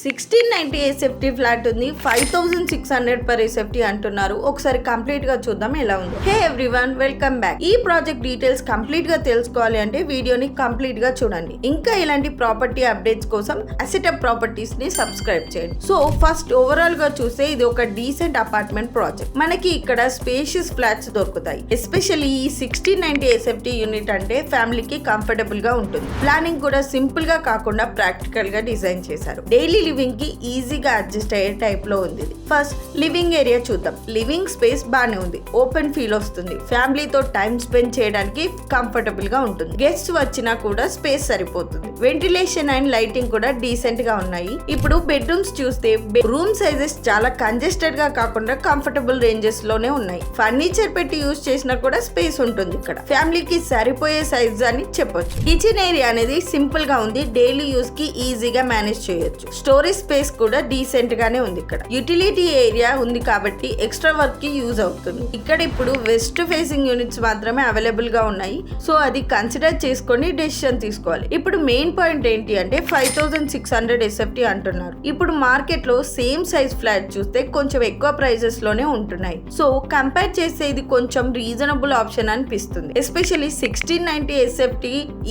1690 SFT flat ఉంది. 5600 per SFT అంటున్నారు. ఒకసారి కంప్లీట్ గా చూద్దాం ఎలా ఉందో. హే ఎవ్రీవన్, వెల్కమ్ బ్యాక్. ఈ ప్రాజెక్ట్ డీటెయిల్స్ కంప్లీట్ గా తెలుసుకోవాలి అంటే వీడియోని కంప్లీట్ గా చూడండి. ఇంకా ఇలాంటి ప్రాపర్టీ అప్డేట్స్ కోసం అసెటప్ ప్రాపర్టీస్ ని సబ్స్క్రైబ్ చేయండి. సో ఫస్ట్ ఓవరాల్ గా చూస్తే ఇది ఒక డీసెంట్ అపార్ట్మెంట్ ప్రాజెక్ట్. మనకి ఇక్కడ స్పేషియస్ ఫ్లాట్స్ దొరుకుతాయి. ఎస్పెషల్లీ ఈ 1690 SFT యూనిట్ అంటే ఫ్యామిలీకి కంఫర్టబుల్ గా ఉంటుంది. ప్లానింగ్ కూడా సింపుల్ గా కాకుండా ప్రాక్టికల్ గా డిజైన్ చేశారు. డైలీ లివింగ్ కి ఈజీగా అడ్జస్ట్ అయ్యే టైప్ లో ఉంది. ఫస్ట్ లివింగ్ ఏరియా చూద్దాం. లివింగ్ స్పేస్ బానే ఉంది. ఓపెన్ ఫీల్ వస్తుంది. ఫ్యామిలీతో టైం స్పెండ్ చేయడానికి కంఫర్టబుల్ గా ఉంటుంది. గెస్ట్ వచ్చినా కూడా స్పేస్ సరిపోతుంది. వెంటిలేషన్ అండ్ లైటింగ్ కూడా డీసెంట్ గా ఉన్నాయి. ఇప్పుడు బెడ్రూమ్స్ చూస్తే రూమ్ సైజెస్ చాలా కంజెస్టెడ్ గా కాకుండా కంఫర్టబుల్ రేంజెస్ లోనే ఉన్నాయి. ఫర్నిచర్ పెట్టి యూజ్ చేసినా కూడా స్పేస్ ఉంటుంది. ఇక్కడ ఫ్యామిలీకి సరిపోయే సైజ్ అని చెప్పొచ్చు. కిచెన్ ఏరియా అనేది సింపుల్ గా ఉంది. డైలీ యూజ్ కి ఈజీగా మేనేజ్ చేయొచ్చు. స్టోరేజ్ స్పేస్ కూడా డీసెంట్ గానే ఉంది. ఇక్కడ యూటిలిటీ ఏరియా ఉంది కాబట్టి ఎక్స్ట్రా వర్క్ కి యూజ్ అవుతుంది. ఇక్కడ ఇప్పుడు వెస్ట్ ఫేసింగ్ యూనిట్స్ మాత్రమే అవైలబుల్ గా ఉన్నాయి. సో అది కన్సిడర్ చేసుకొని డెసిషన్ తీసుకోవాలి. ఇప్పుడు మెయిన్ పాయింట్ ఏంటి అంటే 5600 SFT అంటున్నారు. ఇప్పుడు మార్కెట్ లో సేమ్ సైజ్ ఫ్లాట్ చూస్తే కొంచెం ఎక్కువ ప్రైజెస్ లోనే ఉంటున్నాయి. సో కంపేర్ చేస్తే ఇది కొంచెం రీజనబుల్ ఆప్షన్ అనిపిస్తుంది. ఎస్పెషల్లీ 1690 SFT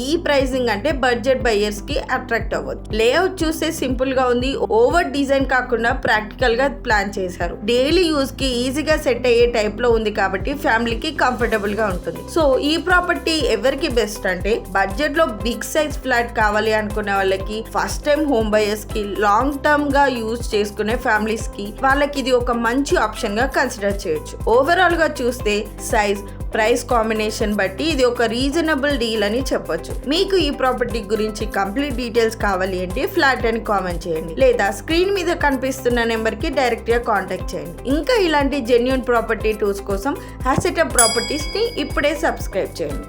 ఈ ప్రైజింగ్ అంటే బడ్జెట్ బయర్స్ కి అట్రాక్ట్ అవ్వదు. లేఅవుట్ చూస్తే సింపుల్ గా ఉంది. ఓవర్ డిజైన్ కాకుండా ప్రాక్టికల్ గా ప్లాన్ చేశారు. డైలీ యూజ్ కి ఈజీగా సెట్ అయ్యే టైప్ లో ఉంది కాబట్టి ఫ్యామిలీకి కంఫర్టబుల్ గా ఉంటుంది. సో ఈ ప్రాపర్టీ ఎవరికి బెస్ట్ అంటే బడ్జెట్ లో బిగ్ సైజ్ ఫ్లాట్ కావాలి అనుకునే వాళ్ళకి, ఫస్ట్ టైం హోమ్ బయర్స్ కి, లాంగ్ టర్మ్ గా యూజ్ చేసుకునే ఫ్యామిలీస్ కి, వాళ్ళకి ఇది ఒక మంచి ఆప్షన్ గా కన్సిడర్ చేయొచ్చు. ఓవరాల్ గా చూస్తే సైజ్, ప్రైస్ కాంబినేషన్ బట్టి ఇది ఒక రీజనబుల్ డీల్ అని చెప్పొచ్చు. మీకు ఈ ప్రాపర్టీ గురించి కంప్లీట్ డీటెయిల్స్ కావాలి అంటే ఫ్లాట్ అని కామెంట్ చేయండి, లేదా స్క్రీన్ మీద కనిపిస్తున్న నెంబర్ కి డైరెక్ట్ గా కాంటాక్ట్ చేయండి. ఇంకా ఇలాంటి జెన్యూన్ ప్రాపర్టీ టూల్స్ కోసం అసెటప్ ప్రాపర్టీస్ ని ఇప్పుడే సబ్స్క్రైబ్ చేయండి.